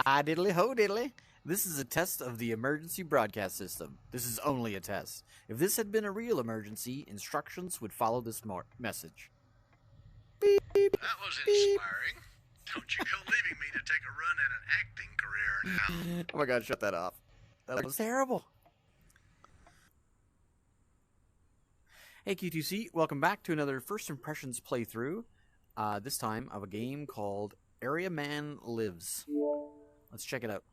Hi diddly ho diddly. This is a test of the emergency broadcast system. This is only a test. If this had been a real emergency, instructions would follow this message. Beep, beep, That was inspiring. Don't you go leaving me to take a run at an acting career now. Oh my god, shut that off. That was terrible. Hey Q2C, welcome back to another First Impressions playthrough. This time of a game called AreaMan Lives. Let's check it out.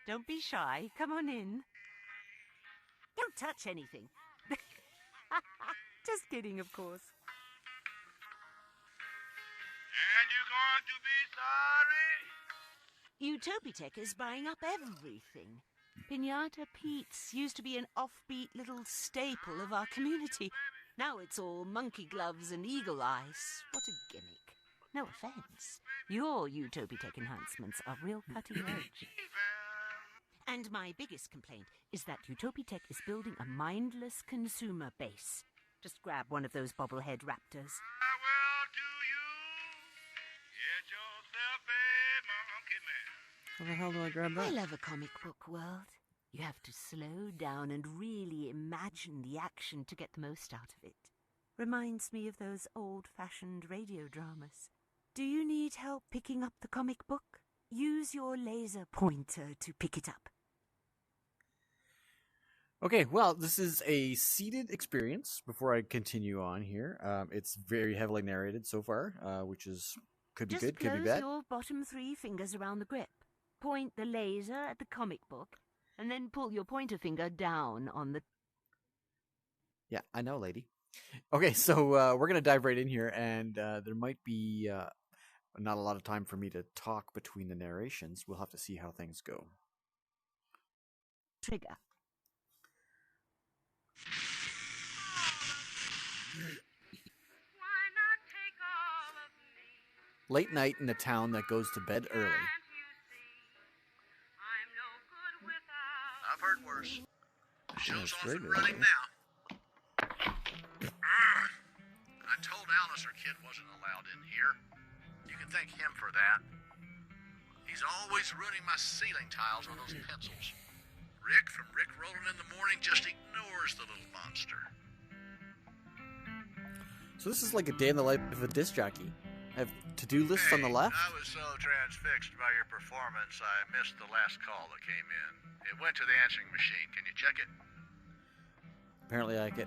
Don't be shy. Come on in. Don't touch anything. Just kidding, of course. And you're going to be sorry? Utopitech is buying up everything. Pinata Pete's used to be an offbeat little staple of our community. Now it's all monkey gloves and eagle eyes. What a gimmick. No offense. Your Utopitech enhancements are real cutting edge. And my biggest complaint is that Utopitech is building a mindless consumer base. Just grab one of those bobblehead raptors. I will do you. Get yourself a monkey man. How the hell do I grab that? I love a comic book world. You have to slow down and really imagine the action to get the most out of it. Reminds me of those old-fashioned radio dramas. Do you need help picking up the comic book? Use your laser pointer to pick it up. Okay, well, this is a seated experience. Before I continue on here, it's very heavily narrated so far, which could be good, could be bad. Just close your bottom 3 fingers around the grip. Point the laser at the comic book, and then pull your pointer finger down on the... Yeah, I know, lady. Okay, so we're going to dive right in here, and there might be not a lot of time for me to talk between the narrations. We'll have to see how things go. Trigger. Late night in a town that goes to bed early. I've heard worse. The show's off and early. running now. I told Alice her kid wasn't allowed in here. You can thank him for that. He's always ruining my ceiling tiles with those pencils. Rick from Rick Rolling in the Morning just ignores the little monster. So this is like a day in the life of a disc jockey. I have to-do lists on the left. I was so transfixed by your performance, I missed the last call that came in. It went to the answering machine. Can you check it? Apparently I get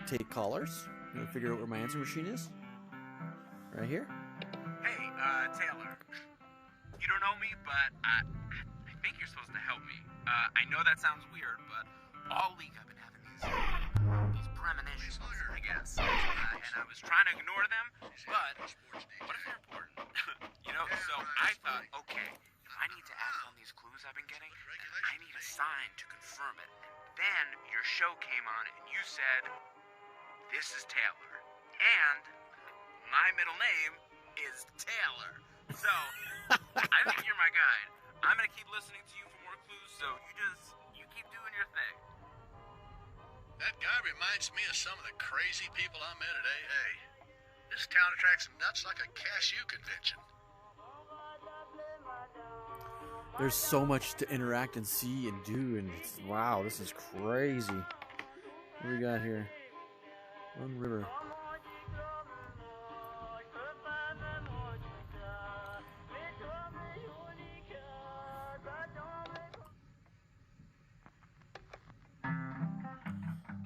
take callers. I'm gonna figure out where my answer machine is. Right here. Hey, Taylor. You don't know me, but I think you're supposed to help me. I know that sounds weird, but all week I've been having these premonitions, I guess. And I was trying to ignore them, but what if they're important? So I thought, okay, I need to act on these clues I've been getting, and I need a sign to confirm it. Then your show came on, and you said, this is Taylor. And my middle name is Taylor. So, I think you're my guide. I'm going to keep listening to you for more clues, so you keep doing your thing. That guy reminds me of some of the crazy people I met at AA. This town attracts nuts like a cashew convention. There's so much to interact and see and do, and wow, this is crazy. What do we got here? One river.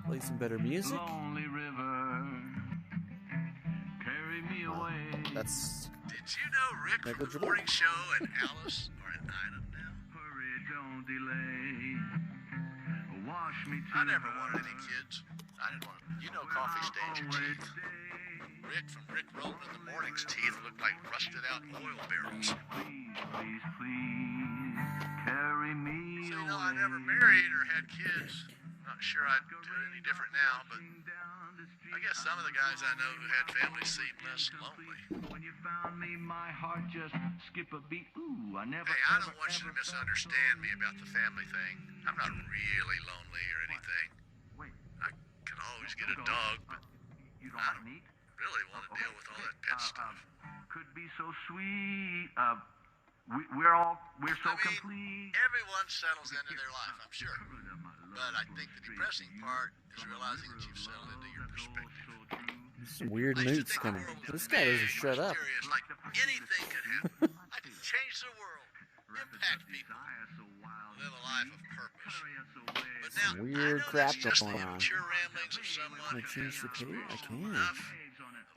Play some better music. Lonely river, carry me away. That's Did you know Rick from the negligible. Morning Show and Alice are an item now? Hurry, don't delay. Wash me to I never wanted any kids. I didn't want to. You know coffee stains your teeth. Rick from Rick Rolling in the Morning's teeth looked like rusted out oil barrels. Please, please, please, carry me So away. you know I never married or had kids. Not sure I'd do it any different now, but I guess some of the guys I know who had families seem less lonely. When you found me, my heart just skip a beat. Ooh, I never. Hey, I don't want you to misunderstand me about the family thing. I'm not really lonely or anything. Wait, I could always get a dog, but you don't I like don't meat? really want to deal with all that pet stuff. Could be so sweet. We're so complete. Everyone settles into their life, I'm sure. But I think the depressing part is realizing that you've settled into your perspective. Some weird I used to moods think coming. the world was This guy doesn't big, shut up. mysterious, like anything could happen. I could change the world, impact people, live a life of purpose. But now, Some weird I know crap that's just going the on. immature ramblings of someone Can I who change has the page? I experienced can. enough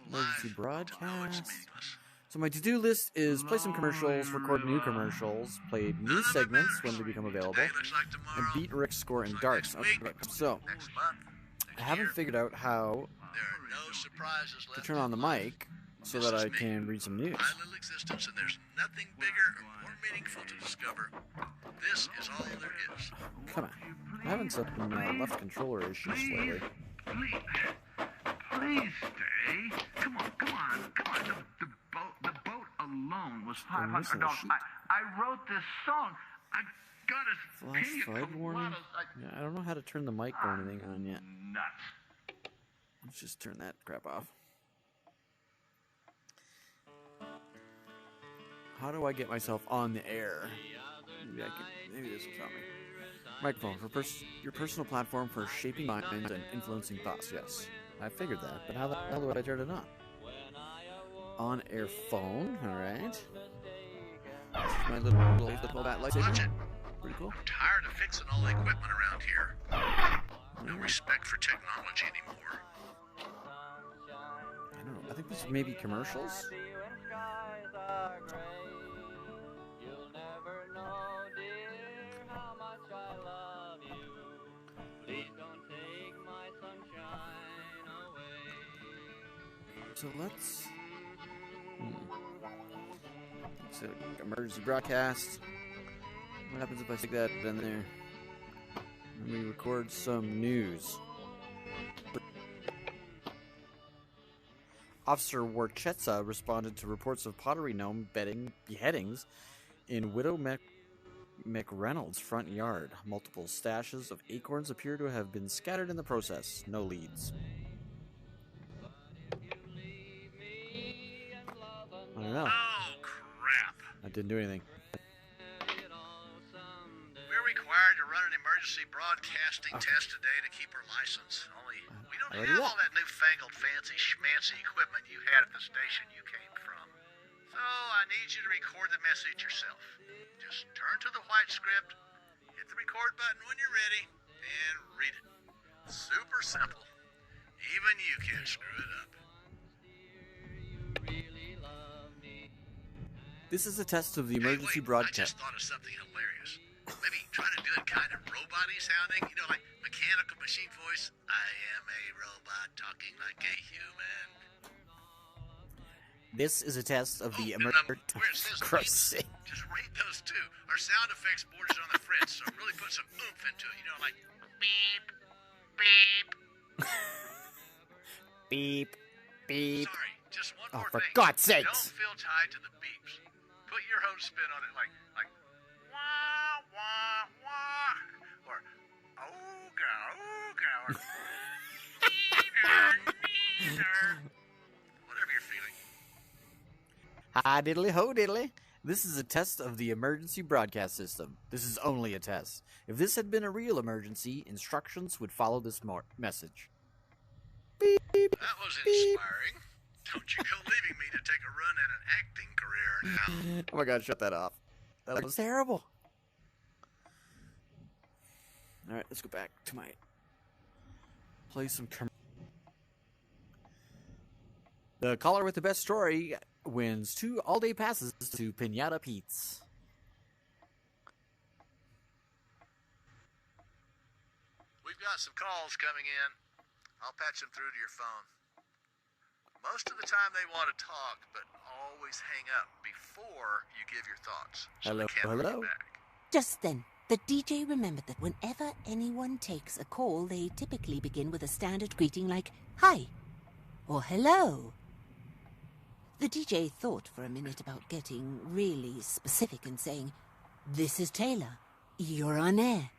Emergency life broadcast. to know it's meaningless. So my to-do list is play some commercials, record new commercials, play new segments when they become available, Today looks like tomorrow. and beat Rick's score in Looks like darts. next week, Okay, so next month, I next haven't year. figured out how There are no surprises to left turn on the in life. mic so that I can read some news. My little existence, and there's nothing bigger or more meaningful to discover. This is all there is. Come on. I'm having some left controller issues lately. Please stay. Come on. The boat alone was I'm missing a $500. sheet. I wrote this song. I got a Flash pina flood warning? coladas. Yeah, I don't know how to turn the mic or anything on yet. Nuts. Let's just turn that crap off. How do I get myself on the air? Maybe this will tell me. Microphone for your personal platform for shaping minds and influencing thoughts. Yes, I figured that, but how the hell do I turn it on? On air phone. All right. This is my little bat Watch lightsaber. it. Pretty cool. I'm tired of fixing all the equipment around here. No respect for technology anymore. I don't know. I think this is maybe commercials. So let's. It's an emergency broadcast. What happens if I stick that in there? And we record some news. Officer Warchetza responded to reports of Pottery Gnome beheadings in Widow McReynolds' front yard. Multiple stashes of acorns appear to have been scattered in the process. No leads. I don't know. Oh, crap. That didn't do anything. We're required to run an emergency broadcasting test today to keep our license. Only we don't already have did. all that newfangled fancy schmancy equipment you had at the station you came from. So I need you to record the message yourself. Just turn to the white script, hit the record button when you're ready, and read it. Super simple. Even you can't screw it up. This is a test of the Hey, emergency wait, I broadcast. just thought of something hilarious. Maybe try to do it kind of robot-y sounding, you know, like mechanical machine voice. I am a robot talking like a human. This is a test of the no, emergency. where it says Christ's beeps, sake. just rate those two. Our sound effects board is on the fritz, so really put some oomph into it. You know, like beep, beep. Beep, beep. Sorry, just one Oh, more for thing. God's sakes. Don't feel tied to the beeps. Put your own spin on it, like wah wah wah, or ooga ooga, or neither neither. Whatever you're feeling. Hi diddly ho diddly. This is a test of the emergency broadcast system. This is only a test. If this had been a real emergency, instructions would follow this message. Beep. That was inspiring. Don't you go leaving me to take a run at an acting career now. Oh my god, shut that off. That was terrible. Alright, let's go back to my... Play some... The caller with the best story wins 2 all-day passes to Pinata Pete's. We've got some calls coming in. I'll patch them through to your phone. Most of the time they want to talk, but always hang up before you give your thoughts. So Hello, they can't hello. call you back. Just then, The DJ remembered that whenever anyone takes a call, they typically begin with a standard greeting like, "Hi," or "Hello." The DJ thought for a minute about getting really specific and saying, "This is Taylor. You're on air.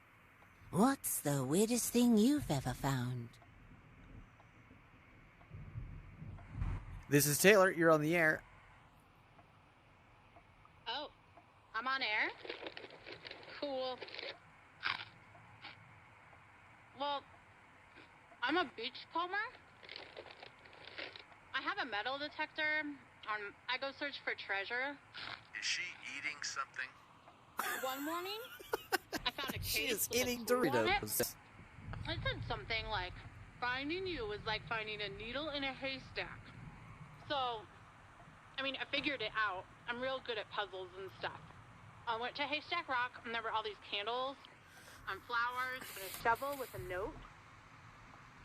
What's the weirdest thing you've ever found?" This is Taylor. You're on the air. Oh, I'm on air? Cool. Well, I'm a beachcomber. I have a metal detector. I go search for treasure. Is she eating something? One morning, I found a case She is with eating a clue on it. Doritos. It said something like, "Finding you is like finding a needle in a haystack." So, I figured it out. I'm real good at puzzles and stuff. I went to Haystack Rock, and there were all these candles and flowers and a shovel with a note.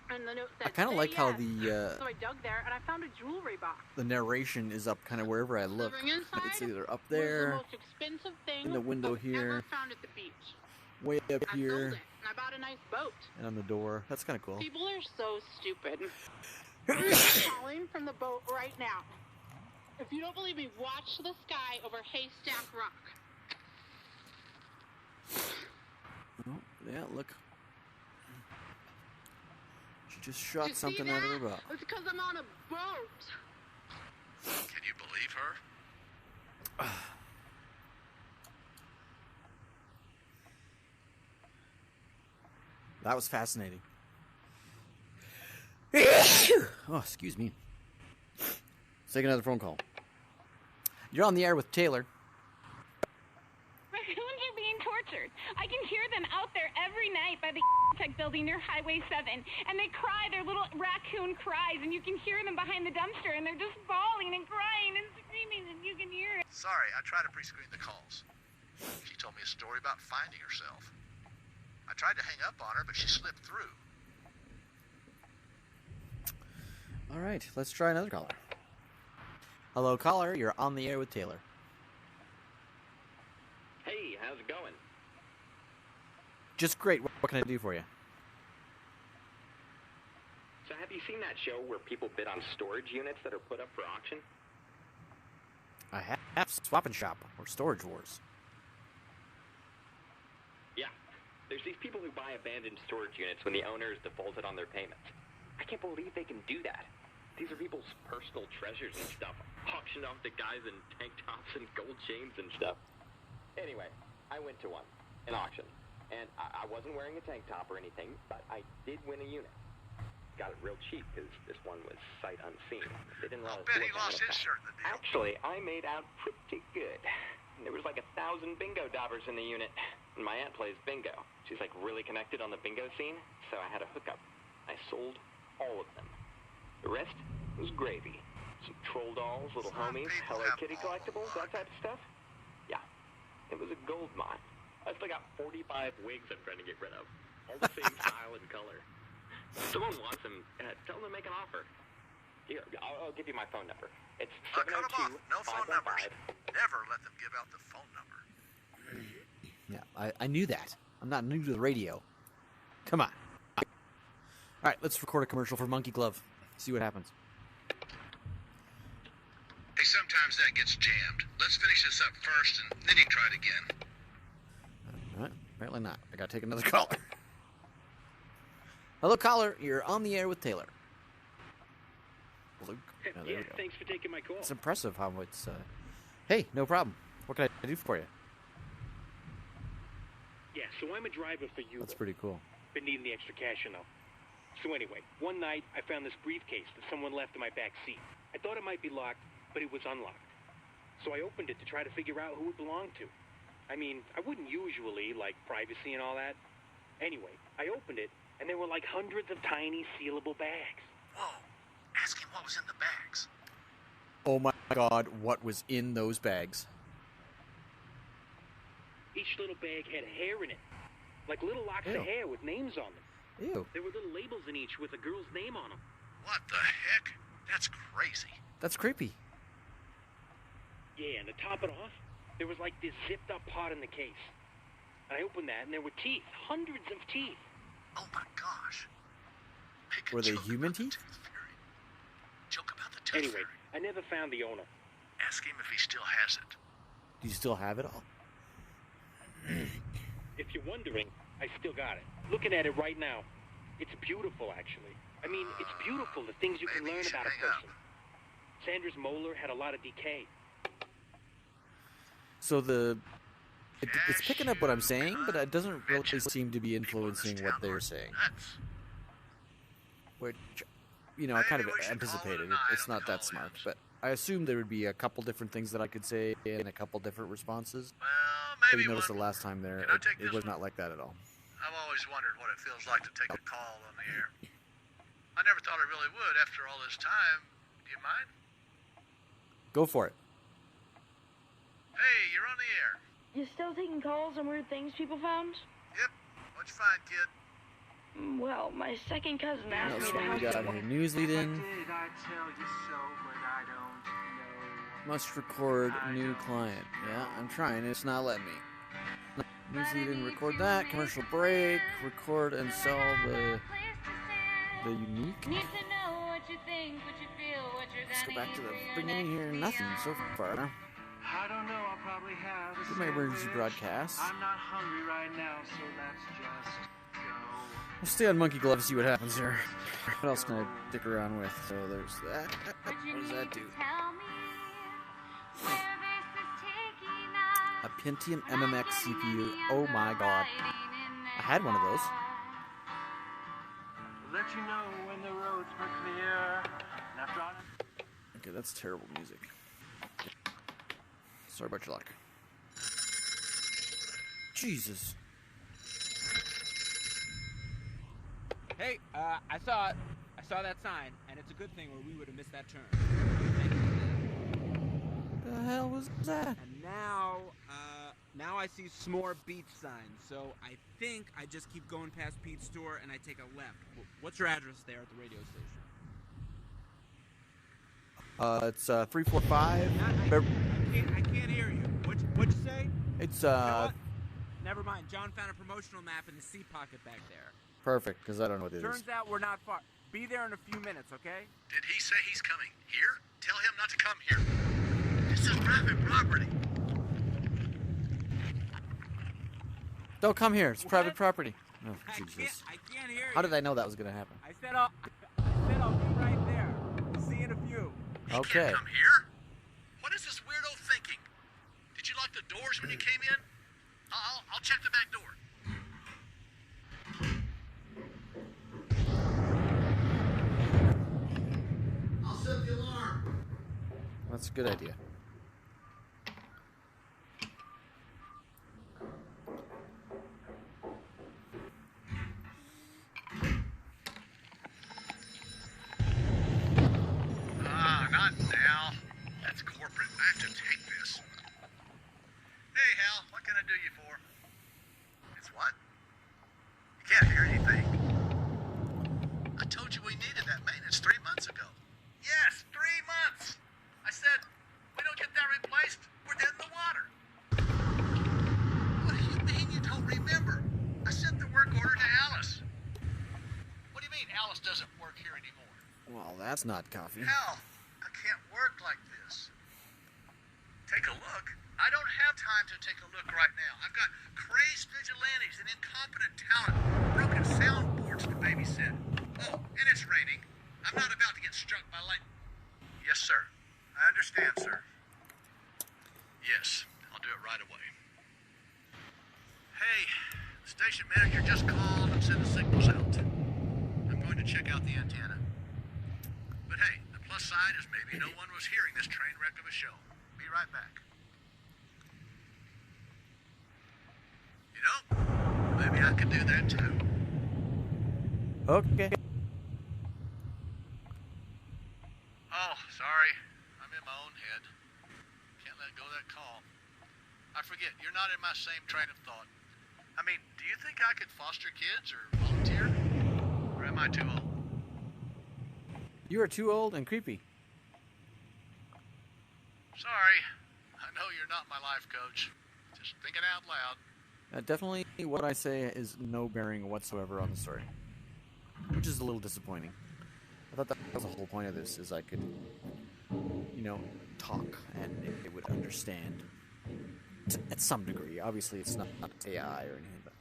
And the note said, I kind of "Say like how yes." So I dug there, and I found a jewelry box. the narration is up kind of wherever I look. The ring inside It's either up was the there, most expensive thing in the window I've here, ever found at the beach. way up I sold here, it, and I bought a nice boat. and on the door. That's kind of cool. People are so stupid. I'm calling from the boat right now. If you don't believe me, watch the sky over Haystack Rock. Oh, yeah, look. She just shot You see something out of her that? butt. It's because I'm on a boat. Can you believe her? That was fascinating. Oh, excuse me. Let's take another phone call. You're on the air with Taylor. Raccoons are being tortured. I can hear them out there every night by the Tech building near Highway 7. And they cry their little raccoon cries, and you can hear them behind the dumpster, and they're just bawling and crying and screaming, and you can hear it. Sorry, I tried to pre-screen the calls. She told me a story about finding herself. I tried to hang up on her, but she slipped through. All right, let's try another caller. Hello, caller. You're on the air with Taylor. Hey, how's it going? Just great. What can I do for you? So have you seen that show where people bid on storage units that are put up for auction? I have Swap and Shop or Storage Wars. Yeah. There's these people who buy abandoned storage units when the owner has defaulted on their payments. I can't believe they can do that. These are people's personal treasures and stuff, auctioned off to guys in tank tops and gold chains and stuff. Anyway, I went to one, an auction, and I wasn't wearing a tank top or anything, but I did win a unit. Got it real cheap because this one was sight unseen. They didn't let I'll us bet he look lost at his it. shirt in the deal. Actually, I made out pretty good. There was like 1,000 bingo daubers in the unit. And my aunt plays bingo. She's like really connected on the bingo scene, so I had a hookup. I sold all of them. The rest was gravy. Some troll dolls, little Some homies, people Hello have Kitty all the collectibles, that luck. type of stuff. Yeah, it was a gold mine. I still got 45 wigs I'm trying to get rid of. All the same style and color. If someone wants them, tell them to make an offer. Here, I'll give you my phone number. It's Cut them off. No phone numbers. 702-515. Never let them give out the phone number. Yeah, I knew that. I'm not new to the radio. Come on. All right, let's record a commercial for Monkey Glove. See what happens. Hey, sometimes that gets jammed. Let's finish this up first, and then you can try it again. All right, apparently not. I gotta take another caller. Hello, caller. You're on the air with Taylor. Luke. Oh, there we go. Thanks for taking my call. It's impressive how it's. Hey, no problem. What can I do for you? Yeah, so I'm a driver for you. That's pretty cool. Been needing the extra cash, you know. So anyway, one night I found this briefcase that someone left in my back seat. I thought it might be locked, but it was unlocked. So I opened it to try to figure out who it belonged to. I mean, I wouldn't usually, like privacy and all that. Anyway, I opened it, and there were like hundreds of tiny sealable bags. Whoa. Ask him what was in the bags. Oh my God, what was in those bags? Each little bag had hair in it, like little locks Ew. of hair with names on them. Ew, There were little labels in each with a girl's name on them. What the heck? That's crazy. that's creepy. Yeah, and to top it off, there was like this zipped up part in the case. And I opened that, and there were teeth. Hundreds of teeth. Oh my gosh. Make a Were they joke human about the teeth? Tooth Fairy. Joke about the Tooth Anyway, Fairy. I never found the owner. Ask him if he still has it. Do you still have it all? If you're wondering, I still got it. Looking at it right now. It's beautiful, actually. I mean, it's beautiful, the things you can Maybe learn you should about a hang up. person. Sandra's molar had a lot of decay. So it's picking up what I'm saying, but it doesn't really seem to be influencing what they're saying. Nuts. Which, I kind of Maybe we should anticipated. call it a night It's on not the that smart, call-ins. but I assumed there would be a couple different things that I could say and a couple different responses. Well, But maybe you noticed the one. last time there, Can I take it this was one? not like that at all. I've always wondered what it feels like to take a call on the air. I never thought I really would after all this time. Do you mind? Go for it. Hey, you're on the air. You still taking calls on weird things people found? Yep. What'd you find, kid? Well, my second cousin What asked else me do to we help got him. here? News lead in. Did I tell you so, but I don't know. Must record new client. Yeah, I'm trying. It's not letting me. News lead in. Record that. Commercial break. Record and sell the unique. Need to know what you think, what you feel, what you're Let's go gonna back to the hear beginning here. Nothing so far. I don't know, I'll probably have a This is my emergency sandwich. broadcast. I'm not hungry right now, so let's just go. We'll stay on Monkey Glove and see what happens here. What else can I dick around with? So there's that. But you What does need that do? to tell me where this is taking us. A Pentium MMX CPU. Oh my god. I had one of those. Let you know when the roads were clear. And after all, Okay, that's terrible music. Sorry about your luck. Jesus. Hey, I saw that sign, and it's a good thing or we would have missed that turn. Thank you. The hell was that? And now I see S'more Beach signs, so I think I just keep going past Pete's store and I take a left. What's your address there at the radio station? It's 345. I can't hear you. What'd you say? It's You know what? Never mind. John found a promotional map in the seat pocket back there. perfect because I don't know what it is. Turns out we're not far. Be there in a few minutes, okay? Did he say he's coming here? Tell him not to come here. This is private property. Don't come here. It's private What? property. Oh, I Jesus. can't hear you. How did I know that was going to happen? I said I'll be right there. See you in a few. He Okay. can't come here? What is this weirdo thinking? Did you lock the doors when you came in? I'll check the back door. I'll set the alarm. That's a good idea. Not now. That's corporate. I have to take this. Hey, Hal, what can I do you for? It's what? You can't hear anything. I told you we needed that maintenance 3 months ago. Yes, 3 months. I said, we don't get that replaced, we're dead in the water. What do you mean you don't remember? I sent the work order to Alice. What do you mean Alice doesn't work here anymore? Well, that's not coffee. Hal, I can't work like this. Take a look. I don't have time to take a look right now. I've got crazed vigilantes and incompetent talent, broken soundboards to babysit. Oh, and it's raining. I'm not about to get struck by lightning. Yes, sir. I understand, sir. Yes, I'll do it right away. Hey, the station manager just called and said the signal's out. I'm going to check out the antenna. But hey, the plus side is maybe no one was hearing this train wreck of a show. Be right back. You know, maybe I could do that too. Okay. Oh, sorry. I'm in my own head. Can't let go of that call. I forget, you're not in my same train of thought. I mean, do you think I could foster kids or volunteer? Or am I too old? You are too old and creepy. Sorry. I know you're not my life coach. Just thinking out loud. Definitely, what I say is no bearing whatsoever on the story, which is a little disappointing. I thought that was the whole point of this, is I could, talk and it would understand at some degree. Obviously, it's not AI or anything, but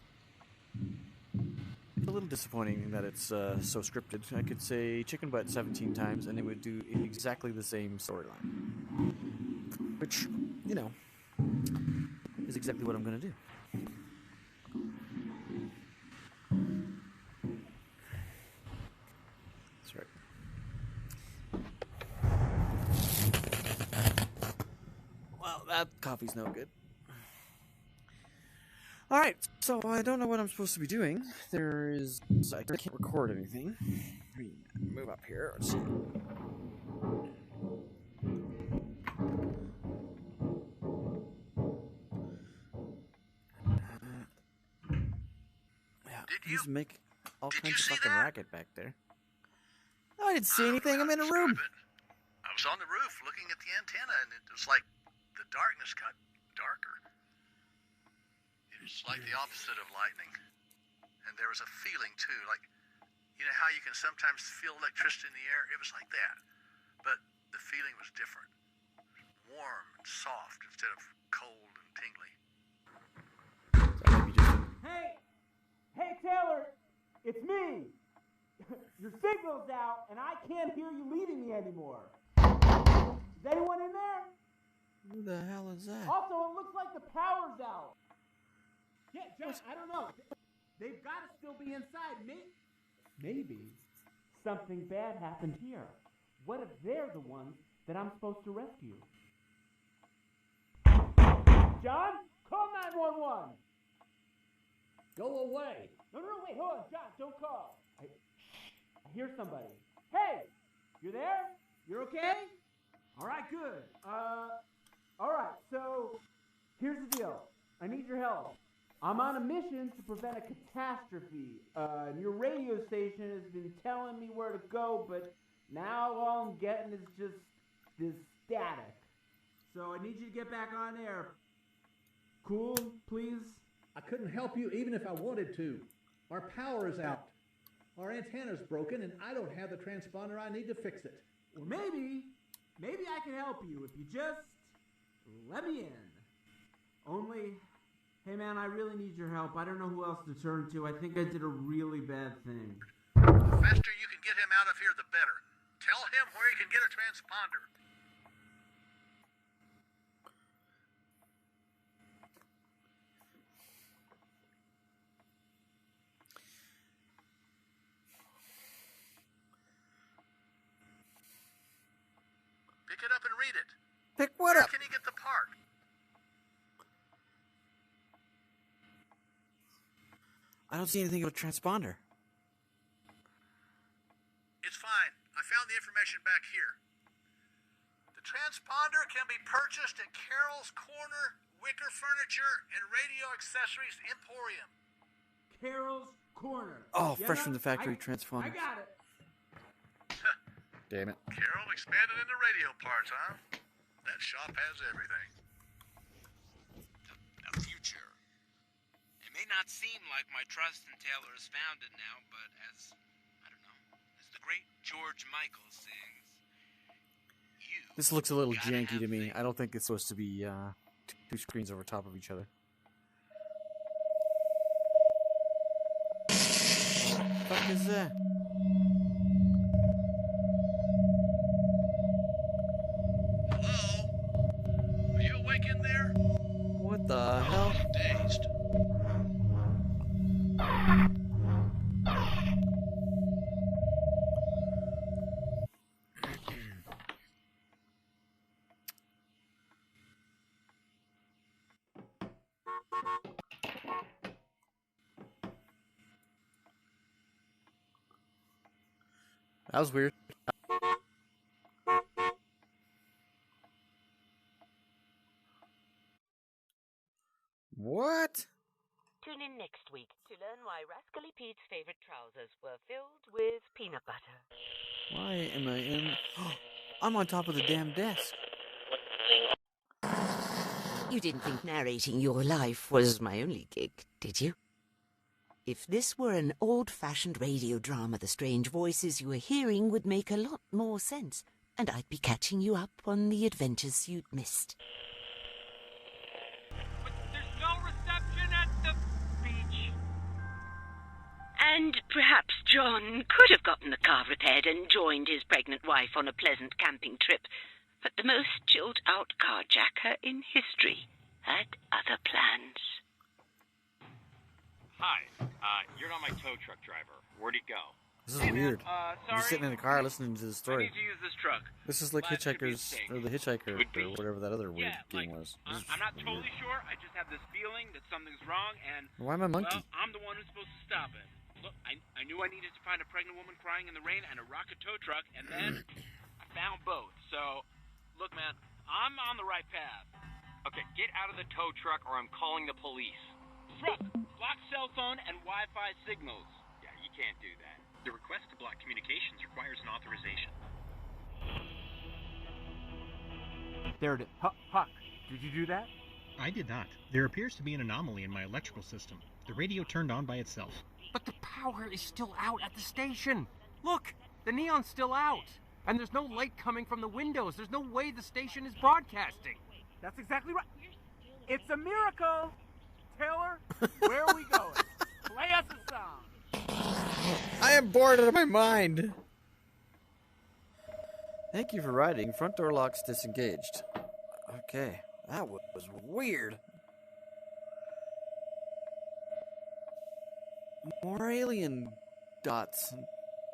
it's a little disappointing that it's so scripted. I could say chicken butt 17 times and it would do exactly the same storyline, which, is exactly what I'm going to do. That's right. Well, that coffee's no good. Alright, so I don't know what I'm supposed to be doing. I can't record anything. Let me move up here. Let's see. He's making all kinds of fucking racket back there. No, I didn't see anything. I'm in a room. I was on the roof looking at the antenna, and it was like the darkness got darker. It was like the opposite of lightning. And there was a feeling, too, like, how you can sometimes feel electricity in the air? It was like that. But the feeling was different. Warm and soft instead of cold and tingly. Hey, Taylor! It's me! Your signal's out, and I can't hear you leaving me anymore. Is anyone in there? Who the hell is that? Also, it looks like the power's out. Yeah, John, I don't know. They've got to still be inside. Maybe something bad happened here. What if they're the ones that I'm supposed to rescue? John, call 911! Go away! No, wait, hold on, John, don't call. I hear somebody. Hey! You there? You're okay? Alright, good. Alright, so here's the deal. I need your help. I'm on a mission to prevent a catastrophe. Your radio station has been telling me where to go, but now all I'm getting is just this static. So I need you to get back on air. Cool, please? I couldn't help you even if I wanted to. Our power is out. Our antenna's broken and I don't have the transponder I need to fix it. Well, maybe I can help you if you just let me in. Only, hey man, I really need your help. I don't know who else to turn to. I think I did a really bad thing. The faster you can get him out of here, the better. Tell him where he can get a transponder. Pick it up and read it. Pick what up? Where can he get the part? I don't see anything about a transponder. It's fine. I found the information back here. The transponder can be purchased at Carol's Corner Wicker Furniture and Radio Accessories Emporium. Carol's Corner. Oh, fresh from the factory transponder. I got it. Damn it. Carol expanded into radio parts, huh? That shop has everything. The future. It may not seem like my trust in Taylor is founded now, but as the great George Michael sings, this looks a little janky to me. I don't think it's supposed to be two screens over top of each other. What the fuck is that? Hello? Are you awake in there? What the hell? I'm dazed. That was weird. What? Tune in next week to learn why Rascally Pete's favorite trousers were filled with peanut butter. Why am I in... I'm on top of the damn desk. You didn't think narrating your life was my only gig, did you? If this were an old-fashioned radio drama, the strange voices you were hearing would make a lot more sense, and I'd be catching you up on the adventures you'd missed. But there's no reception at the beach. And perhaps John could have gotten the car repaired and joined his pregnant wife on a pleasant camping trip, but the most chilled-out carjacker in history had other plans. Hi, you're not my tow truck driver. Where'd he go? This is weird. I'm just sitting in the car listening to the I story. need to use this truck. This is like But it could be a Hitchhiker's, mistake. or the Hitchhiker, Could be. or whatever that other weird Yeah, game was. This is I'm not weird. totally sure. I just have this feeling that something's wrong, and Why am I a monkey? well, I'm the one who's supposed to stop it. Look, I knew I needed to find a pregnant woman crying in the rain and a rocket tow truck, and then I found both. So, look, man, I'm on the right path. Okay, get out of the tow truck or I'm calling the police. Truck, block cell phone and Wi-Fi signals. Yeah, you can't do that. The request to block communications requires an authorization. There it is. Huck, did you do that? I did not. There appears to be an anomaly in my electrical system. The radio turned on by itself. But the power is still out at the station. Look, the neon's still out. And there's no light coming from the windows. There's no way the station is broadcasting. That's exactly right. It's a miracle. Taylor, where are we going? Play us a song. I am bored out of my mind. Thank you for riding. Front door locks disengaged. Okay, that was weird. More alien dots and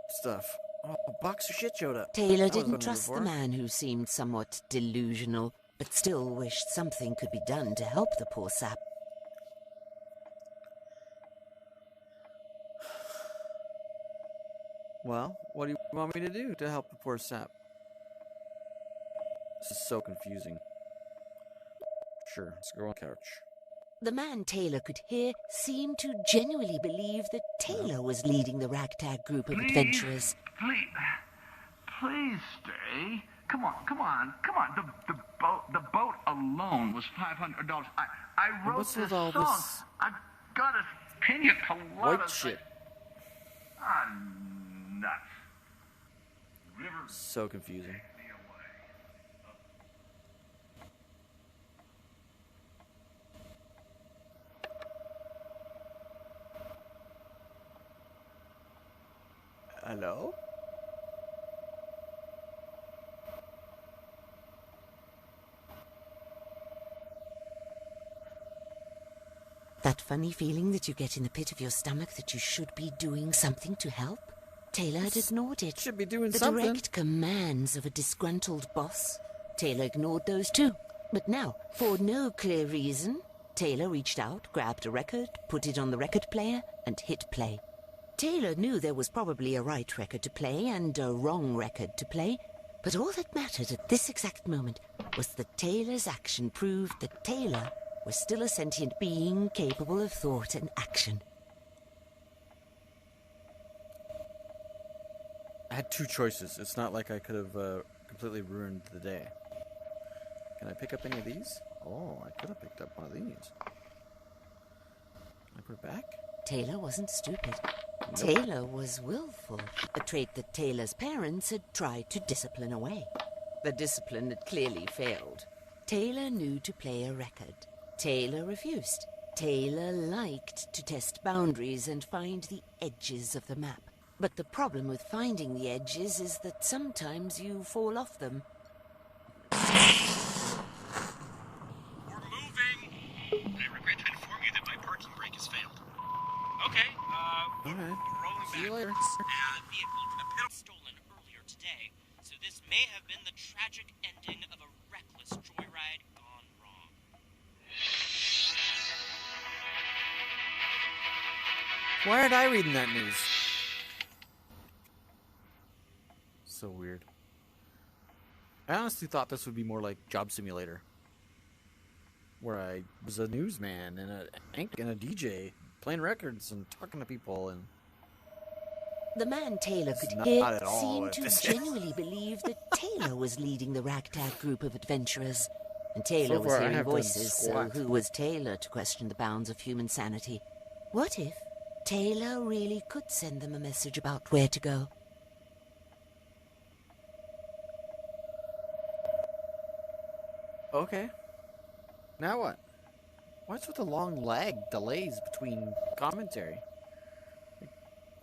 stuff. Oh, a box of shit showed up. Taylor That wasn't didn't trust before. the man who seemed somewhat delusional, but still wished something could be done to help the poor sap. Well, what do you want me to do to help the poor sap? This is so confusing. Sure, let's go on the couch. The man Taylor could hear seemed to genuinely believe that Taylor was leading the ragtag group of adventurers. Please stay. Come on. The boat alone was $500. I wrote what's this with all song. this I've got a pina colada. white shit? Nuts. River. So confusing. Hello? That funny feeling that you get in the pit of your stomach that you should be doing something to help? Taylor had ignored it. Should be doing the something. direct commands of a disgruntled boss. Taylor ignored those too. But now, for no clear reason, Taylor reached out, grabbed a record, put it on the record player, and hit play. Taylor knew there was probably a right record to play and a wrong record to play, but all that mattered at this exact moment was that Taylor's action proved that Taylor was still a sentient being capable of thought and action. I had two choices. It's not like I could have completely ruined the day. Can I pick up any of these? Oh, I could have picked up one of these. Can I put it back? Taylor wasn't stupid. Nope. Taylor was willful, a trait that Taylor's parents had tried to discipline away. The discipline had clearly failed. Taylor knew to play a record. Taylor refused. Taylor liked to test boundaries and find the edges of the map. But the problem with finding the edges is that sometimes you fall off them. We're moving! I regret to inform you that my parking brake has failed. Okay, Alright. rolling See you back. later. Vehicle stolen earlier today, so this may have been the tragic ending of a reckless joyride gone wrong. Why aren't I reading that news? So weird. I honestly thought this would be more like Job Simulator, where I was a newsman and a DJ playing records and talking to people and. The man Taylor It's could not hear at all seemed what to this is. genuinely believe that Taylor was leading the ragtag group of adventurers. And Taylor So was far, I hearing have done voices, so squat. who was Taylor to question the bounds of human sanity? What if Taylor really could send them a message about where to go? Okay. Now what? What's with the long lag delays between commentary?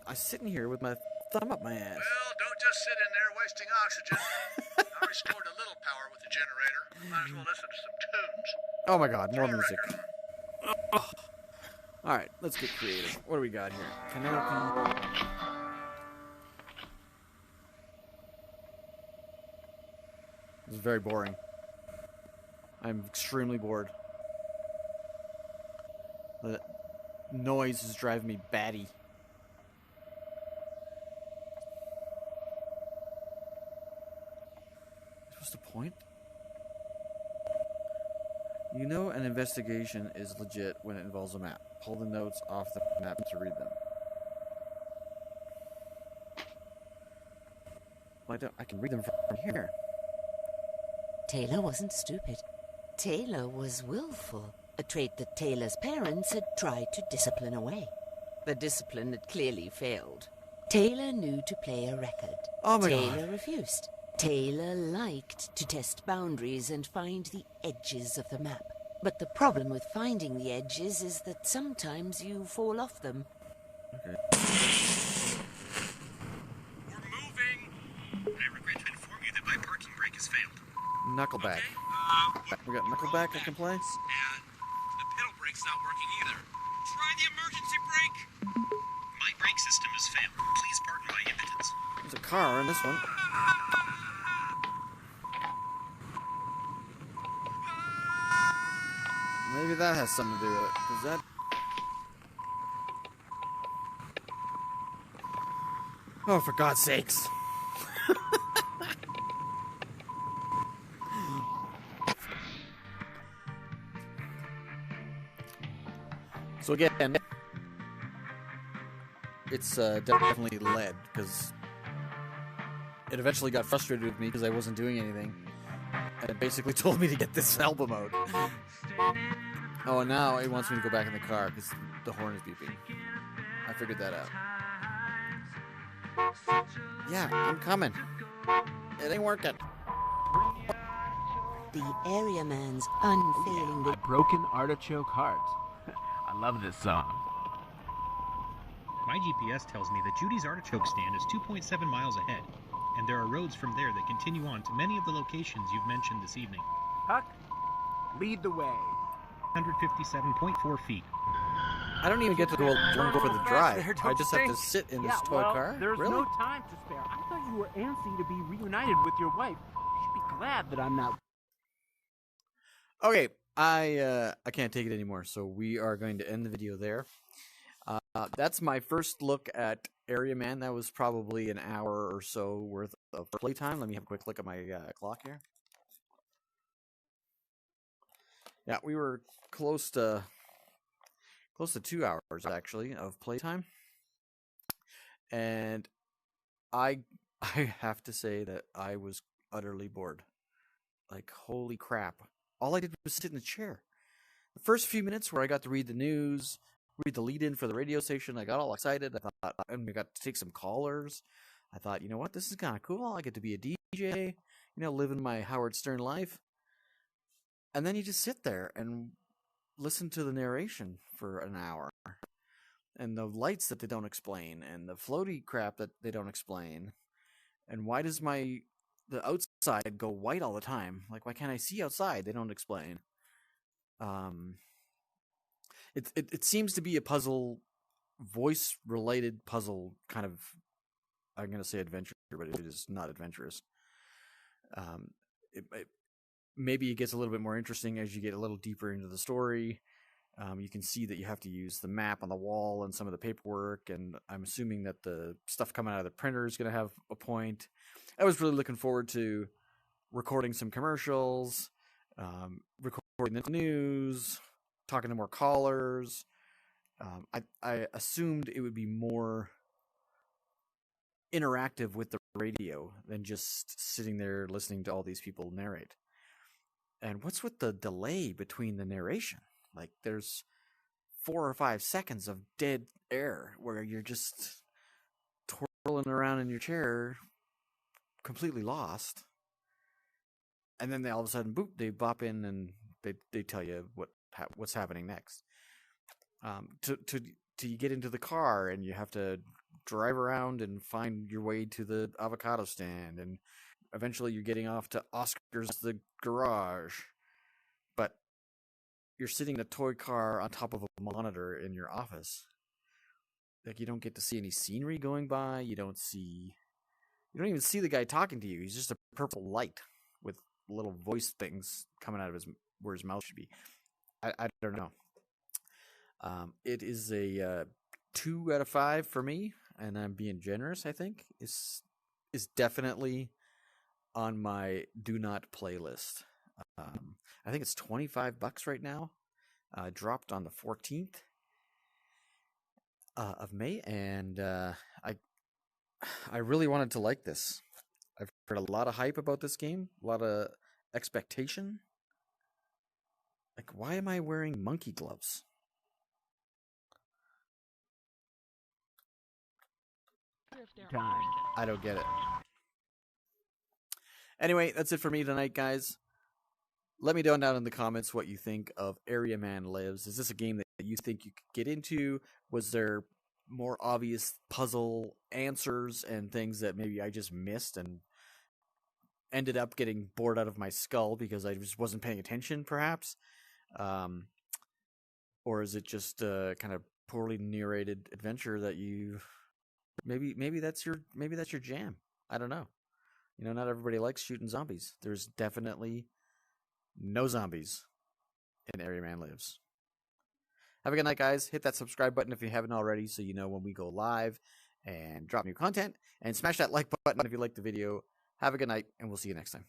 I was sitting here with my thumb up my ass. Well, don't just sit in there wasting oxygen. I restored a little power with the generator. Might as well listen to some tunes. Oh my god, more music. Alright, let's get creative. What do we got here? Canopy. This is very boring. I'm extremely bored. The noise is driving me batty. What's the point? You know an investigation is legit when it involves a map. Pull the notes off the map to read them. Well, I can read them from here. Taylor wasn't stupid. Taylor was willful, a trait that Taylor's parents had tried to discipline away. The discipline had clearly failed. Taylor knew to play a record. Oh my Taylor God. refused. Taylor liked to test boundaries and find the edges of the map. But the problem with finding the edges is that sometimes you fall off them. Okay. We're moving. I regret to inform you that my parking brake has failed. Knuckleback. We got Knuckleback I can play? And the pedal brake's not working either. Try the emergency brake. My brake system has failed. Please pardon my impotence. There's a car in this one. Maybe that has something to do with it, because that... Oh, for God's sakes. So again, it's definitely led, because it eventually got frustrated with me because I wasn't doing anything. And it basically told me to get this album mode. Oh, and now it wants me to go back in the car because the horn is beeping. I figured that out. Yeah, I'm coming. It ain't working. The AreaMan's unfailing... A broken artichoke heart. I love this song. My GPS tells me that Judy's artichoke stand is 2.7 miles ahead, and there are roads from there that continue on to many of the locations you've mentioned this evening. Huck, lead the way. 157.4 feet. I don't even get to go for the drive. I just have to sit in this toy car? There's Really? no time to spare. I thought you were antsy to be reunited with your wife. You should be glad that I'm not. Okay, I can't take it anymore, so we are going to end the video there. That's my first look at AreaMan. That was probably an hour or so worth of playtime. Let me have a quick look at my clock here. Yeah, we were close to 2 hours actually of playtime, and I have to say that I was utterly bored. Like, holy crap! All I did was sit in a chair. The first few minutes where I got to read the news, read the lead-in for the radio station, I got all excited. I thought, and we got to take some callers. I thought, you know what, this is kind of cool. I get to be a DJ, living my Howard Stern life. And then you just sit there and listen to the narration for an hour. And the lights that they don't explain, and the floaty crap that they don't explain. And why does the outside go white all the time? Like, why can't I see outside? They don't explain. It seems to be a puzzle, voice-related puzzle, kind of, I'm going to say adventure, but it is not adventurous. Maybe it gets a little bit more interesting as you get a little deeper into the story. You can see that you have to use the map on the wall and some of the paperwork, and I'm assuming that the stuff coming out of the printer is going to have a point. I was really looking forward to recording some commercials, recording the news, talking to more callers. I assumed it would be more interactive with the radio than just sitting there listening to all these people narrate. And what's with the delay between the narration? Like, there's 4 or 5 seconds of dead air where you're just twirling around in your chair, completely lost. And then they all of a sudden, boop, they bop in and they tell you what's happening next. To you get into the car and you have to drive around and find your way to the avocado stand, and eventually you're getting off to Oscar's the garage. But you're sitting in a toy car on top of a monitor in your office. Like, you don't get to see any scenery going by. You don't even see the guy talking to you. He's just a purple light with little voice things coming out of where his mouth should be. I don't know. It is a 2 out of 5 for me, and I'm being generous. I think is definitely on my do not play list. I think it's $25 right now. Dropped on the 14th of May, and I really wanted to like this. I've heard a lot of hype about this game, a lot of expectation. Like, why am I wearing monkey gloves? I don't get it. Anyway, that's it for me tonight, guys. Let me know down in the comments what you think of AreaMan Lives. Is this a game that you think you could get into? Was there more obvious puzzle answers and things that maybe I just missed and ended up getting bored out of my skull because I just wasn't paying attention, perhaps? Or is it just a kind of poorly narrated adventure that you maybe that's your jam? I don't know. You know, not everybody likes shooting zombies. There's definitely no zombies in AreaMan Lives. Have a good night, guys. Hit that subscribe button if you haven't already so you know when we go live and drop new content. And smash that like button if you like the video. Have a good night, and we'll see you next time.